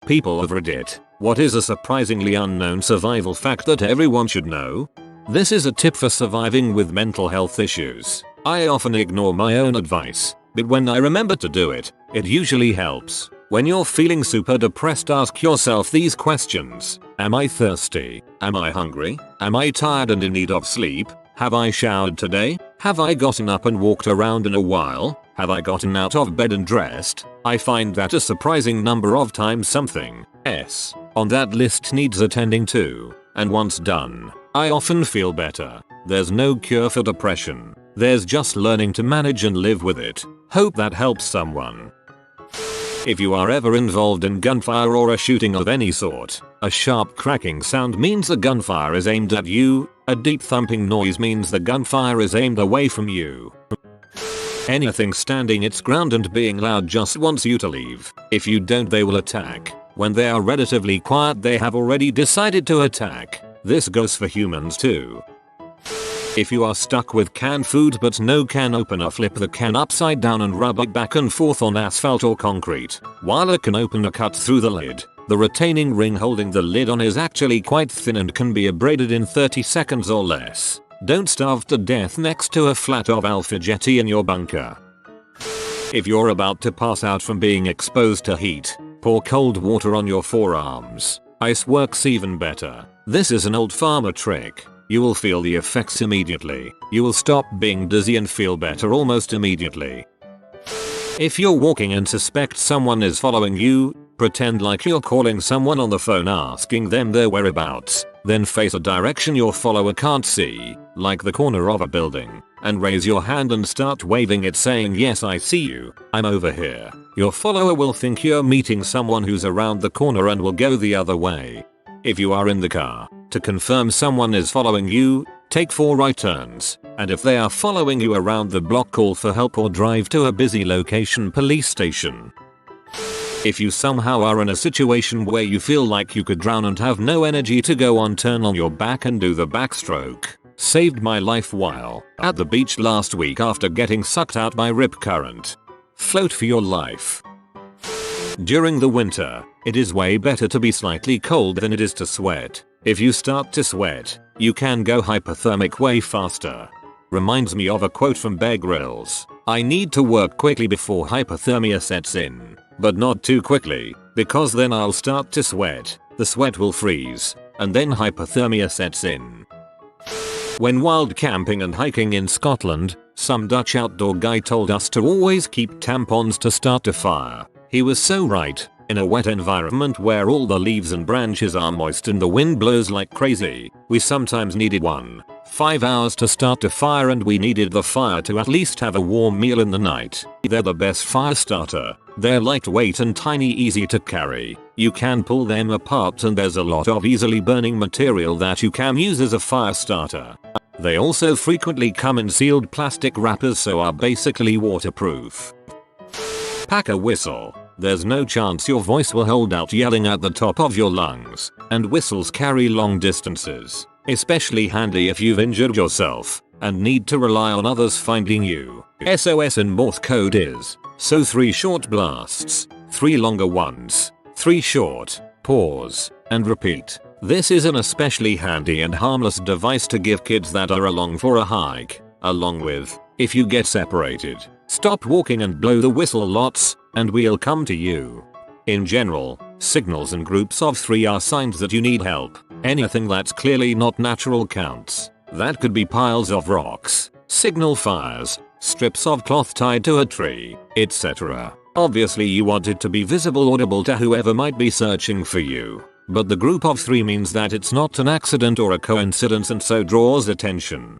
people of Reddit, what is a surprisingly unknown survival fact that everyone should know? This is a tip for surviving with mental health issues. I often ignore my own advice, but when I remember to do it, it usually helps. When you're feeling super depressed, ask yourself these questions. Am I thirsty? Am I hungry? Am I tired and in need of sleep? Have I showered today? Have I gotten up and walked around in a while? Have I gotten out of bed and dressed? I find that a surprising number of times something else on that list needs attending to, and once done, I often feel better. There's no cure for depression. There's just learning to manage and live with it. Hope that helps someone. If you are ever involved in gunfire or a shooting of any sort, a sharp cracking sound means the gunfire is aimed at you. A deep thumping noise means the gunfire is aimed away from you. Anything standing its ground and being loud just wants you to leave. If you don't, they will attack. When they are relatively quiet, they have already decided to attack. This goes for humans too. If you are stuck with canned food but no can opener, flip the can upside down and rub it back and forth on asphalt or concrete. While a can opener cuts through the lid, the retaining ring holding the lid on is actually quite thin and can be abraded in 30 seconds or less. Don't starve to death next to a flat of alpha-jetty in your bunker. If you're about to pass out from being exposed to heat, pour cold water on your forearms. Ice works even better. This is an old farmer trick. You will feel the effects immediately. You will stop being dizzy and feel better almost immediately. If you're walking and suspect someone is following you, pretend like you're calling someone on the phone asking them their whereabouts. Then face a direction your follower can't see, like the corner of a building, and raise your hand and start waving it saying, "Yes, I see you. I'm over here." Your follower will think you're meeting someone who's around the corner and will go the other way. If you are in the car, to confirm someone is following you, take 4 right turns, and if they are following you around the block, call for help or drive to a busy location police station. If you somehow are in a situation where you feel like you could drown and have no energy to go on, turn on your back and do the backstroke. Saved my life while at the beach last week after getting sucked out by rip current. Float for your life. During the winter, it is way better to be slightly cold than it is to sweat. If you start to sweat, you can go hypothermic way faster. Reminds me of a quote from Bear Grylls. I need to work quickly before hypothermia sets in, but not too quickly, because then I'll start to sweat, the sweat will freeze, and then hypothermia sets in. When wild camping and hiking in Scotland, some Dutch outdoor guy told us to always keep tampons to start a fire. He was so right. In a wet environment where all the leaves and branches are moist and the wind blows like crazy, we sometimes needed 5 hours to start a fire, and we needed the fire to at least have a warm meal in the night. They're the best fire starter. They're lightweight and tiny, easy to carry. You can pull them apart and there's a lot of easily burning material that you can use as a fire starter. They also frequently come in sealed plastic wrappers, so are basically waterproof. Pack a whistle. There's no chance your voice will hold out yelling at the top of your lungs, and whistles carry long distances. Especially handy if you've injured yourself and need to rely on others finding you. SOS in Morse code is, so 3 short blasts, 3 longer ones, 3 short, pause, and repeat. This is an especially handy and harmless device to give kids that are along for a hike, along with, if you get separated, stop walking and blow the whistle lots, and we'll come to you. In general, signals in groups of 3 are signs that you need help. Anything that's clearly not natural counts. That could be piles of rocks, signal fires, strips of cloth tied to a tree, etc. Obviously you want it to be visible, audible to whoever might be searching for you. But the group of 3 means that it's not an accident or a coincidence, and so draws attention.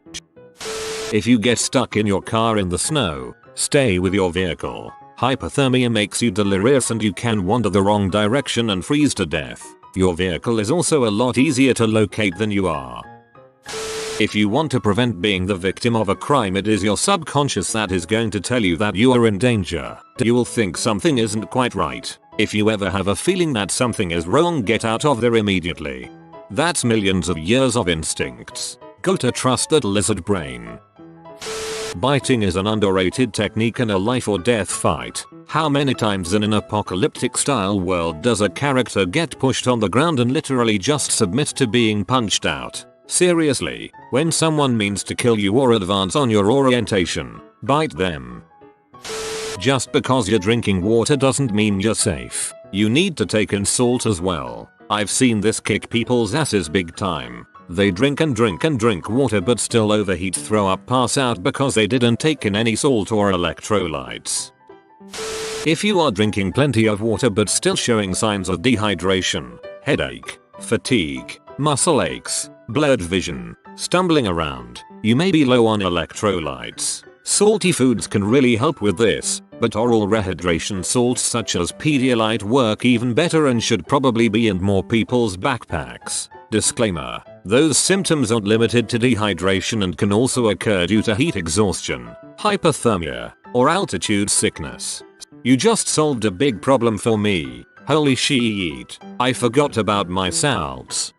If you get stuck in your car in the snow, stay with your vehicle. Hypothermia makes you delirious and you can wander the wrong direction and freeze to death. Your vehicle is also a lot easier to locate than you are. If you want to prevent being the victim of a crime, it is your subconscious that is going to tell you that you are in danger. You will think something isn't quite right. If you ever have a feeling that something is wrong, get out of there immediately. That's millions of years of instincts. Go to trust that lizard brain. Biting is an underrated technique in a life or death fight. How many times in an apocalyptic style world does a character get pushed on the ground and literally just submit to being punched out? Seriously, when someone means to kill you or advance on your orientation, bite them. Just because you're drinking water doesn't mean you're safe. You need to take in salt as well. I've seen this kick people's asses big time. They drink and drink and drink water but still overheat, throw up, pass out because they didn't take in any salt or electrolytes. If you are drinking plenty of water but still showing signs of dehydration, headache, fatigue, muscle aches, blurred vision, stumbling around, you may be low on electrolytes. Salty foods can really help with this, but oral rehydration salts such as Pedialyte work even better and should probably be in more people's backpacks. Disclaimer: those symptoms aren't limited to dehydration and can also occur due to heat exhaustion, hypothermia, or altitude sickness. You just solved a big problem for me. Holy shit, I forgot about my salts.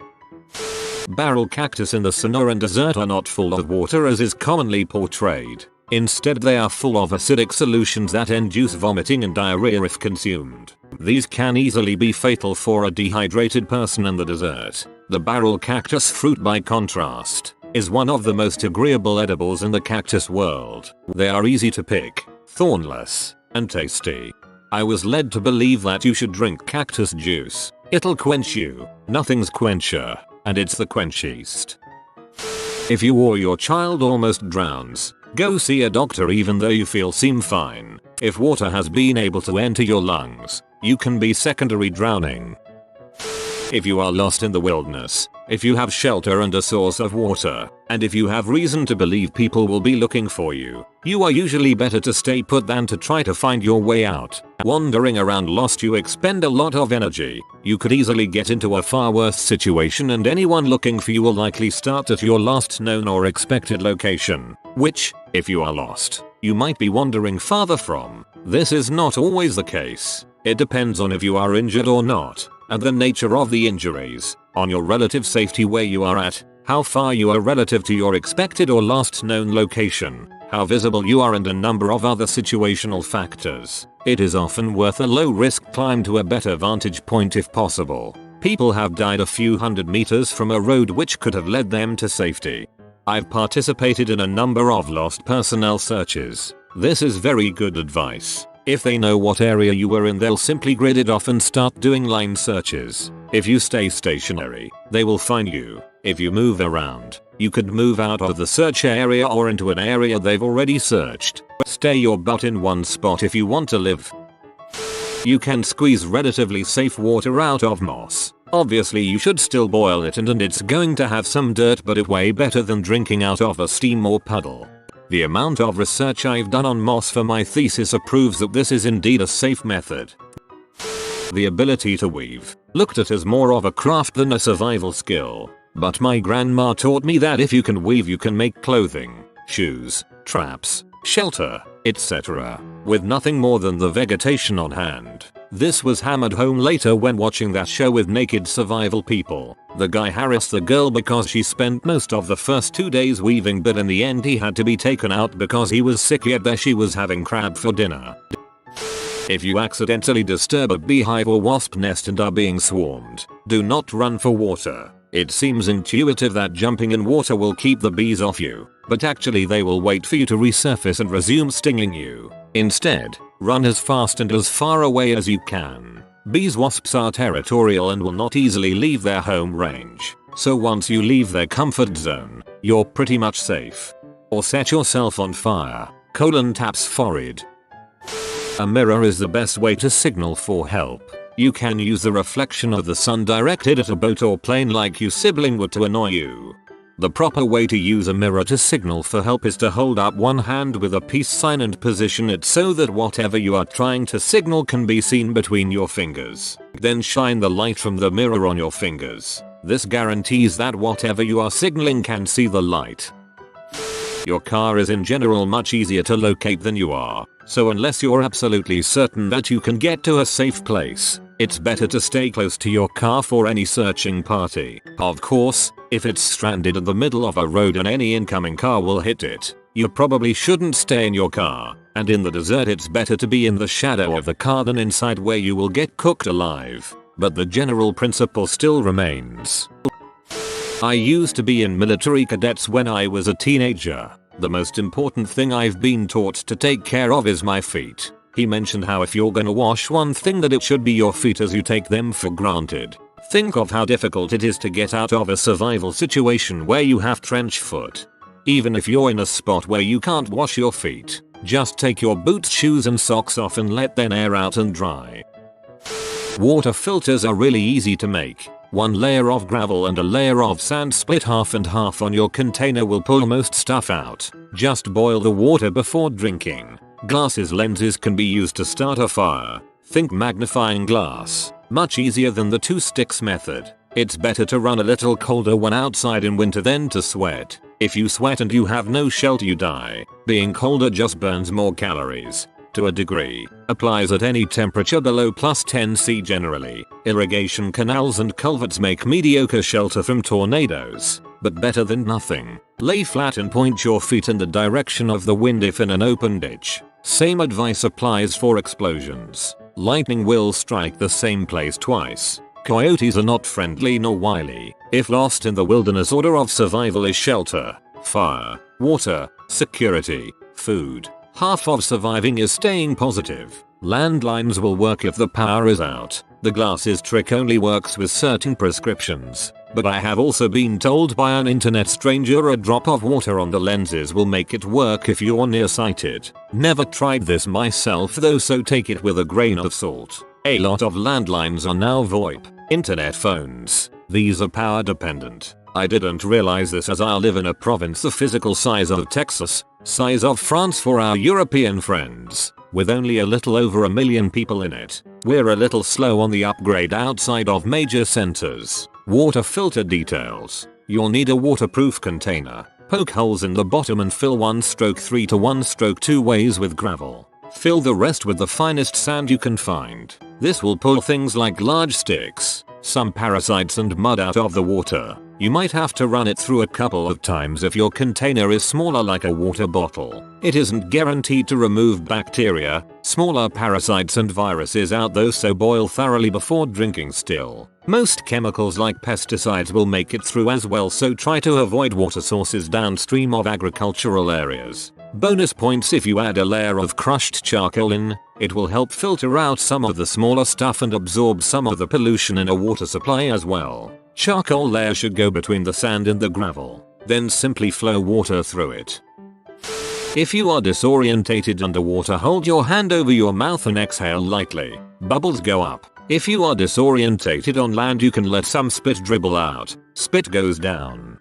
Barrel cactus in the Sonoran Desert are not full of water as is commonly portrayed. Instead, they are full of acidic solutions that induce vomiting and diarrhea if consumed. These can easily be fatal for a dehydrated person in the desert. The barrel cactus fruit, by contrast, is one of the most agreeable edibles in the cactus world. They are easy to pick, thornless, and tasty. I was led to believe that you should drink cactus juice. It'll quench you. Nothing's quencher, and it's the quenchiest. If you or your child almost drowns, go see a doctor even though you seem fine. If water has been able to enter your lungs, you can be secondary drowning. If you are lost in the wilderness, if you have shelter and a source of water, and if you have reason to believe people will be looking for you, you are usually better to stay put than to try to find your way out. Wandering around lost, you expend a lot of energy. You could easily get into a far worse situation, and anyone looking for you will likely start at your last known or expected location, which, if you are lost, you might be wandering farther from. This is not always the case. It depends on if you are injured or not, and the nature of the injuries, on your relative safety where you are at, how far you are relative to your expected or last known location, how visible you are, and a number of other situational factors. It is often worth a low-risk climb to a better vantage point if possible. People have died a few hundred meters from a road which could have led them to safety. I've participated in a number of lost personnel searches. This is very good advice. If they know what area you were in, they'll simply grid it off and start doing line searches. If you stay stationary, they will find you. If you move around, you could move out of the search area or into an area they've already searched. Stay your butt in one spot if you want to live. You can squeeze relatively safe water out of moss. Obviously you should still boil it, and it's going to have some dirt, but it's way better than drinking out of a steam or puddle. The amount of research I've done on moss for my thesis proves that this is indeed a safe method. The ability to weave, looked at as more of a craft than a survival skill. But my grandma taught me that if you can weave, you can make clothing, shoes, traps, shelter, etc. with nothing more than the vegetation on hand. This was hammered home later when watching that show with naked survival people. The guy harassed the girl because she spent most of the first 2 days weaving, but in the end he had to be taken out because he was sick, yet there she was having crab for dinner. If you accidentally disturb a beehive or wasp nest and are being swarmed, do not run for water. It seems intuitive that jumping in water will keep the bees off you, but actually they will wait for you to resurface and resume stinging you. Instead, run as fast and as far away as you can. Wasps are territorial and will not easily leave their home range, so once you leave their comfort zone, you're pretty much safe. Or set yourself on fire. Taps forehead. A mirror is the best way to signal for help. You can use the reflection of the sun directed at a boat or plane like your sibling would to annoy you. The proper way to use a mirror to signal for help is to hold up one hand with a peace sign and position it so that whatever you are trying to signal can be seen between your fingers. Then shine the light from the mirror on your fingers. This guarantees that whatever you are signaling can see the light. Your car is in general much easier to locate than you are, so unless you're absolutely certain that you can get to a safe place, it's better to stay close to your car for any searching party. Of course, if it's stranded in the middle of a road and any incoming car will hit it, You probably shouldn't stay in your car, and in the desert it's better to be in the shadow of the car than inside where you will get cooked alive. But the general principle still remains. I used to be in military cadets when I was a teenager. The most important thing I've been taught to take care of is my feet. He mentioned how if you're gonna wash one thing that it should be your feet, as you take them for granted. Think of how difficult it is to get out of a survival situation where you have trench foot. Even if you're in a spot where you can't wash your feet, just take your boots, shoes and socks off and let them air out and dry. Water filters are really easy to make. One layer of gravel and a layer of sand split half and half on your container will pull most stuff out. Just boil the water before drinking. Glasses lenses can be used to start a fire. Think magnifying glass. Much easier than the 2 sticks method. It's better to run a little colder when outside in winter than to sweat. If you sweat and you have no shelter, you die. Being colder just burns more calories. To a degree, applies at any temperature below +10°C generally. Irrigation canals and culverts make mediocre shelter from tornadoes, but better than nothing. Lay flat and point your feet in the direction of the wind if in an open ditch. Same advice applies for explosions. Lightning will strike the same place twice. Coyotes are not friendly nor wily. If lost in the wilderness, order of survival is shelter, fire, water, security, food. Half of surviving is staying positive. Landlines will work if the power is out. The glasses trick only works with certain prescriptions. But I have also been told by an internet stranger a drop of water on the lenses will make it work if you're nearsighted. Never tried this myself though, so take it with a grain of salt. A lot of landlines are now VoIP, internet phones. These are power dependent. I didn't realize this, as I live in a province the physical size of Texas, size of France for our European friends, with only a little over 1 million people in it. We're a little slow on the upgrade outside of major centers. Water filter details. You'll need a waterproof container. Poke holes in the bottom and fill 1/3 to 1/2 ways with gravel. Fill the rest with the finest sand you can find. This will pull things like large sticks, some parasites and mud out of the water. You might have to run it through a couple of times if your container is smaller, like a water bottle. It isn't guaranteed to remove bacteria, smaller parasites and viruses out though, so boil thoroughly before drinking still. Most chemicals like pesticides will make it through as well, so try to avoid water sources downstream of agricultural areas. Bonus points if you add a layer of crushed charcoal in. It will help filter out some of the smaller stuff and absorb some of the pollution in a water supply as well. Charcoal layer should go between the sand and the gravel. Then simply flow water through it. If you are disorientated underwater, hold your hand over your mouth and exhale lightly. Bubbles go up. If you are disorientated on land, you can let some spit dribble out. Spit goes down.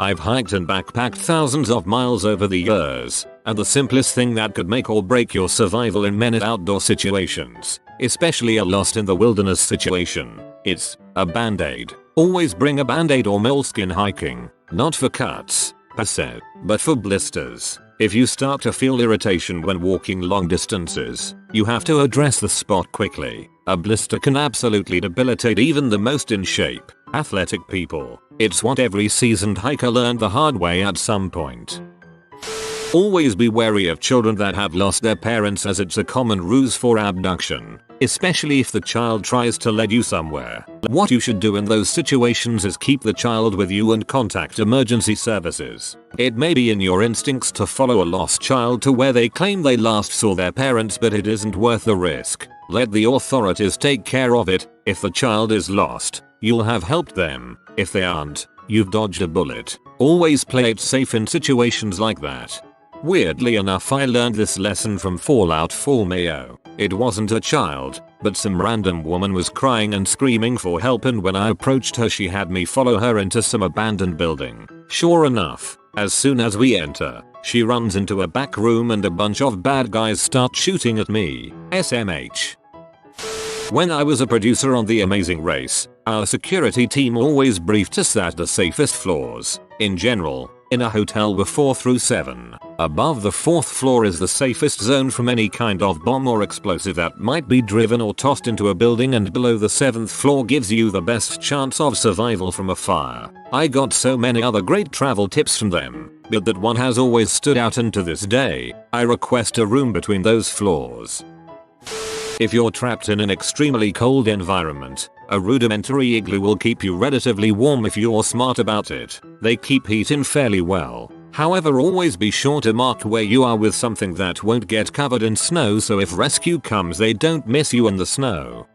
I've hiked and backpacked thousands of miles over the years, and the simplest thing that could make or break your survival in many outdoor situations, especially a lost in the wilderness situation, is a band-aid. Always bring a band-aid or moleskin hiking, not for cuts, per se, but for blisters. If you start to feel irritation when walking long distances, you have to address the spot quickly. A blister can absolutely debilitate even the most in shape, athletic people. It's what every seasoned hiker learned the hard way at some point. Always be wary of children that have lost their parents, as it's a common ruse for abduction, especially if the child tries to lead you somewhere. What you should do in those situations is keep the child with you and contact emergency services. It may be in your instincts to follow a lost child to where they claim they last saw their parents, but it isn't worth the risk. Let the authorities take care of it. If the child is lost, you'll have helped them. If they aren't, you've dodged a bullet. Always play it safe in situations like that. Weirdly enough, I learned this lesson from Fallout 4 Mayo. It wasn't a child, but some random woman was crying and screaming for help, and when I approached her, she had me follow her into some abandoned building. Sure enough, as soon as we enter, she runs into a back room and a bunch of bad guys start shooting at me. SMH. When I was a producer on The Amazing Race, our security team always briefed us at the safest floors. In general, in a hotel were 4 through 7. Above the 4th floor is the safest zone from any kind of bomb or explosive that might be driven or tossed into a building, and below the 7th floor gives you the best chance of survival from a fire. I got so many other great travel tips from them, but that one has always stood out, and to this day, I request a room between those floors. If you're trapped in an extremely cold environment, a rudimentary igloo will keep you relatively warm if you're smart about it. They keep heat in fairly well. However, always be sure to mark where you are with something that won't get covered in snow, so if rescue comes they don't miss you in the snow.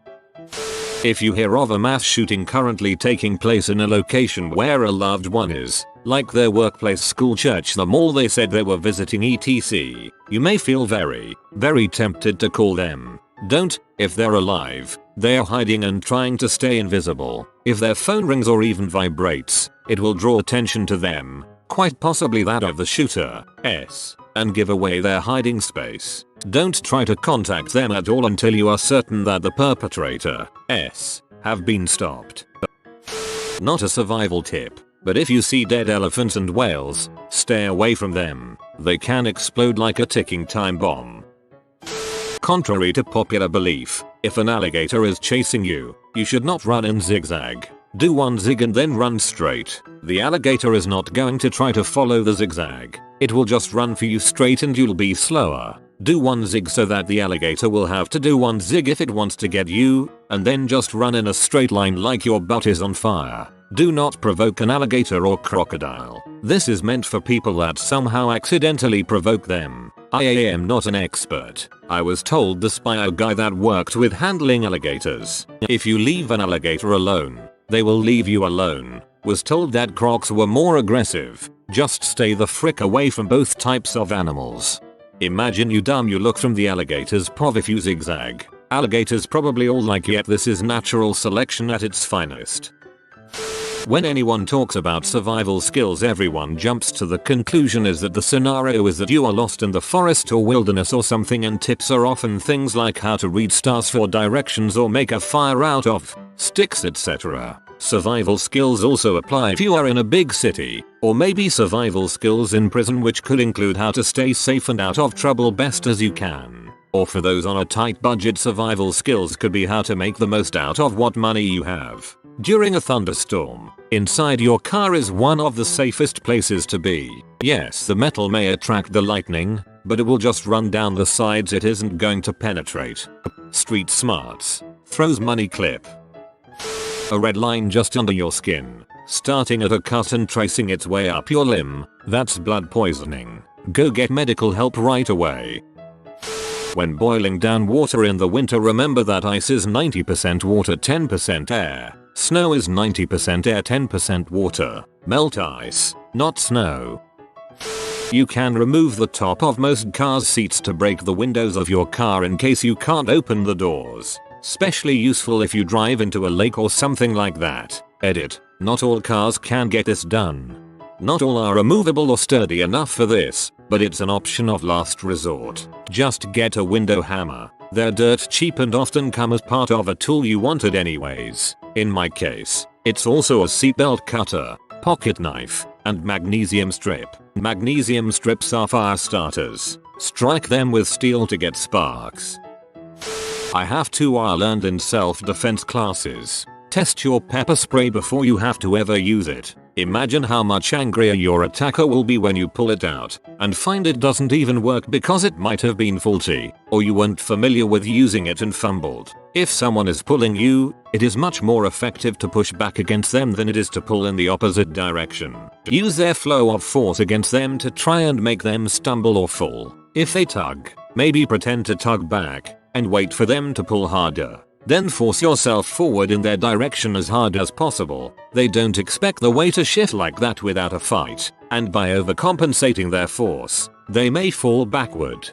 If you hear of a mass shooting currently taking place in a location where a loved one is, like their workplace, school, church, the mall they said they were visiting, etc., you may feel very tempted to call them. Don't. If they're alive, they are hiding and trying to stay invisible. If their phone rings or even vibrates, it will draw attention to them, quite possibly that of the shooter, and give away their hiding space. Don't try to contact them at all until you are certain that the perpetrator, have been stopped. Not a survival tip, but if you see dead elephants and whales, stay away from them. They can explode like a ticking time bomb. Contrary to popular belief, if an alligator is chasing you, you should not run in zigzag. Do one zig and then run straight. The alligator is not going to try to follow the zigzag. It will just run for you straight and you'll be slower. Do one zig so that the alligator will have to do one zig if it wants to get you, and then just run in a straight line like your butt is on fire. Do not provoke an alligator or crocodile. This is meant for people that somehow accidentally provoke them. I am not an expert. I was told this by a guy that worked with handling alligators. If you leave an alligator alone, they will leave you alone. Was told that crocs were more aggressive. Just stay the frick away from both types of animals. Imagine you look from the alligator's paw if you zigzag. Alligators probably all like, yet this is natural selection at its finest. When anyone talks about survival skills, everyone jumps to the conclusion is that the scenario is that you are lost in the forest or wilderness or something, and tips are often things like how to read stars for directions or make a fire out of sticks, etc. Survival skills also apply if you are in a big city, or maybe survival skills in prison, which could include how to stay safe and out of trouble best as you can. Or for those on a tight budget, survival skills could be how to make the most out of what money you have. During a thunderstorm, inside your car is one of the safest places to be. Yes, the metal may attract the lightning, but it will just run down the sides, it isn't going to penetrate. Street smarts. Throws money clip. A red line just under your skin, starting at a cut and tracing its way up your limb. That's blood poisoning. Go get medical help right away. When boiling down water in the winter, remember that ice is 90% water, 10% air. Snow is 90% air, 10% water. Melt ice, not snow. You can remove the top of most cars' seats to break the windows of your car in case you can't open the doors. Especially useful if you drive into a lake or something like that. Edit. Not all cars can get this done. Not all are removable or sturdy enough for this, but it's an option of last resort. Just get a window hammer. They're dirt cheap and often come as part of a tool you wanted anyways. In my case, it's also a seatbelt cutter, pocket knife, and magnesium strip. Magnesium strips are fire starters. Strike them with steel to get sparks. I have to learned in self-defense classes. Test your pepper spray before you have to ever use it. Imagine how much angrier your attacker will be when you pull it out and find it doesn't even work because it might have been faulty, or you weren't familiar with using it and fumbled. If someone is pulling you, it is much more effective to push back against them than it is to pull in the opposite direction. Use their flow of force against them to try and make them stumble or fall. If they tug, maybe pretend to tug back and wait for them to pull harder. Then force yourself forward in their direction as hard as possible. They don't expect the weight to shift like that without a fight, and by overcompensating their force, they may fall backward.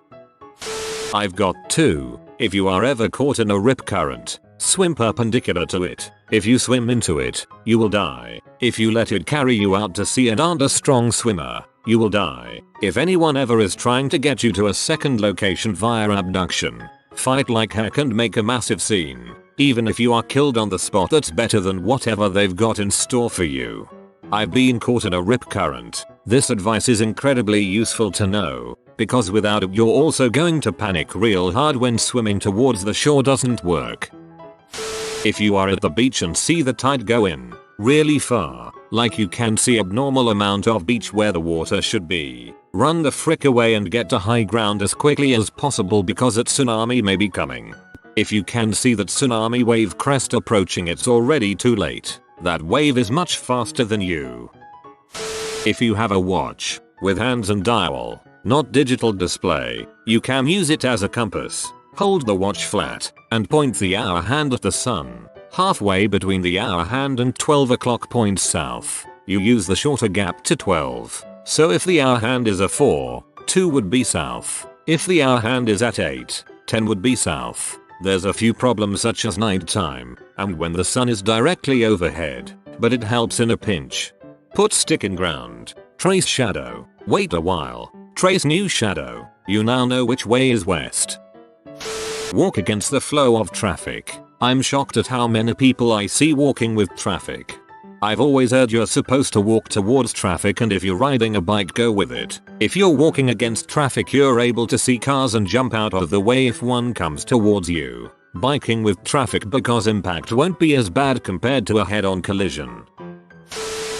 I've got 2. If you are ever caught in a rip current, swim perpendicular to it. If you swim into it, you will die. If you let it carry you out to sea and aren't a strong swimmer, you will die. If anyone ever is trying to get you to a second location via abduction, fight like heck and make a massive scene. Even if you are killed on the spot, that's better than whatever they've got in store for you. I've been caught in a rip current. This advice is incredibly useful to know, because without it you're also going to panic real hard when swimming towards the shore doesn't work. If you are at the beach and see the tide go in really far, Like you can see abnormal amount of beach where the water should be. Run the frick away and get to high ground as quickly as possible because a tsunami may be coming. If you can see that tsunami wave crest approaching, it's already too late. That wave is much faster than you. If you have a watch with hands and dial, not digital display, you can use it as a compass. Hold the watch flat and point the hour hand at the sun. Halfway between the hour hand and 12 o'clock points south. You use the shorter gap to 12. So if the hour hand is a 4, 2 would be south. If the hour hand is at 8, 10 would be south. There's a few problems such as night time and when the sun is directly overhead, but it helps in a pinch. Put stick in ground. Trace shadow. Wait a while. Trace new shadow. You now know which way is west. Walk against the flow of traffic. I'm shocked at how many people I see walking with traffic. I've always heard you're supposed to walk towards traffic, and if you're riding a bike, go with it. If you're walking against traffic, you're able to see cars and jump out of the way if one comes towards you. Biking with traffic because impact won't be as bad compared to a head-on collision.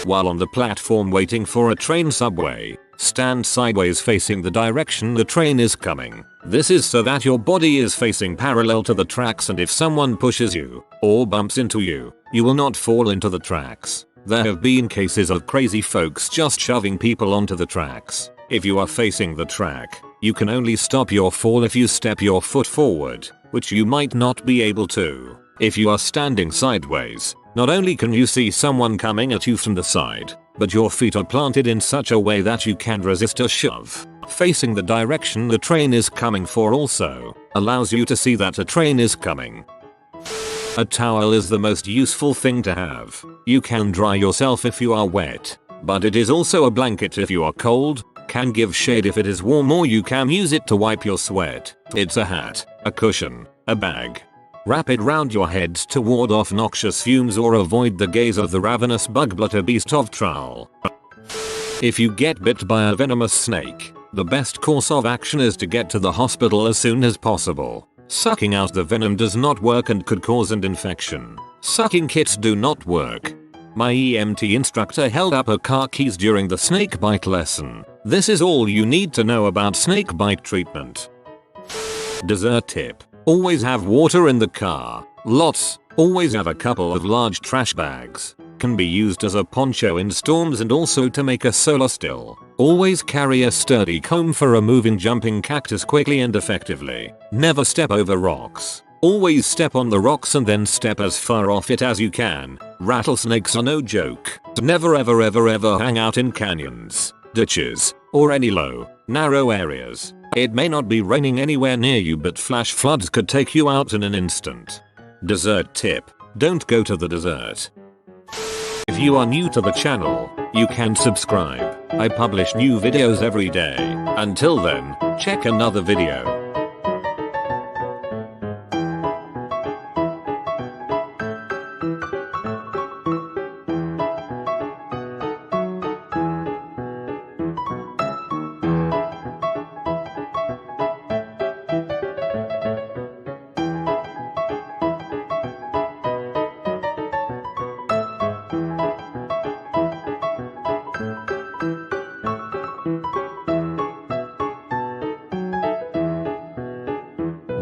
While on the platform waiting for a train subway, stand sideways facing the direction the train is coming. This is so that your body is facing parallel to the tracks, and if someone pushes you or bumps into you, you will not fall into the tracks. There have been cases of crazy folks just shoving people onto the tracks. If you are facing the track, you can only stop your fall if you step your foot forward, which you might not be able to. If you are standing sideways, not only can you see someone coming at you from the side, but your feet are planted in such a way that you can resist a shove. Facing the direction the train is coming for also allows you to see that a train is coming. A towel is the most useful thing to have. You can dry yourself if you are wet, but it is also a blanket if you are cold, can give shade if it is warm, or you can use it to wipe your sweat. It's a hat, a cushion, a bag. Wrap it round your head to ward off noxious fumes or avoid the gaze of the ravenous bug-blutter beast of trowel. If you get bit by a venomous snake, the best course of action is to get to the hospital as soon as possible. Sucking out the venom does not work and could cause an infection. Sucking kits do not work. My EMT instructor held up her car keys during the snake bite lesson. This is all you need to know about snake bite treatment. Dessert tip. Always have water in the car. Lots. Always have a couple of large trash bags. Can be used as a poncho in storms and also to make a solar still. Always carry a sturdy comb for removing jumping cactus quickly and effectively. Never step over rocks. Always step on the rocks and then step as far off it as you can. Rattlesnakes are no joke. Never ever ever ever hang out in canyons, ditches, or any low, narrow areas. It may not be raining anywhere near you, but flash floods could take you out in an instant. Dessert tip. Don't go to the desert. If you are new to the channel, you can subscribe. I publish new videos every day. Until then, check another video.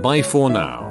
Bye for now.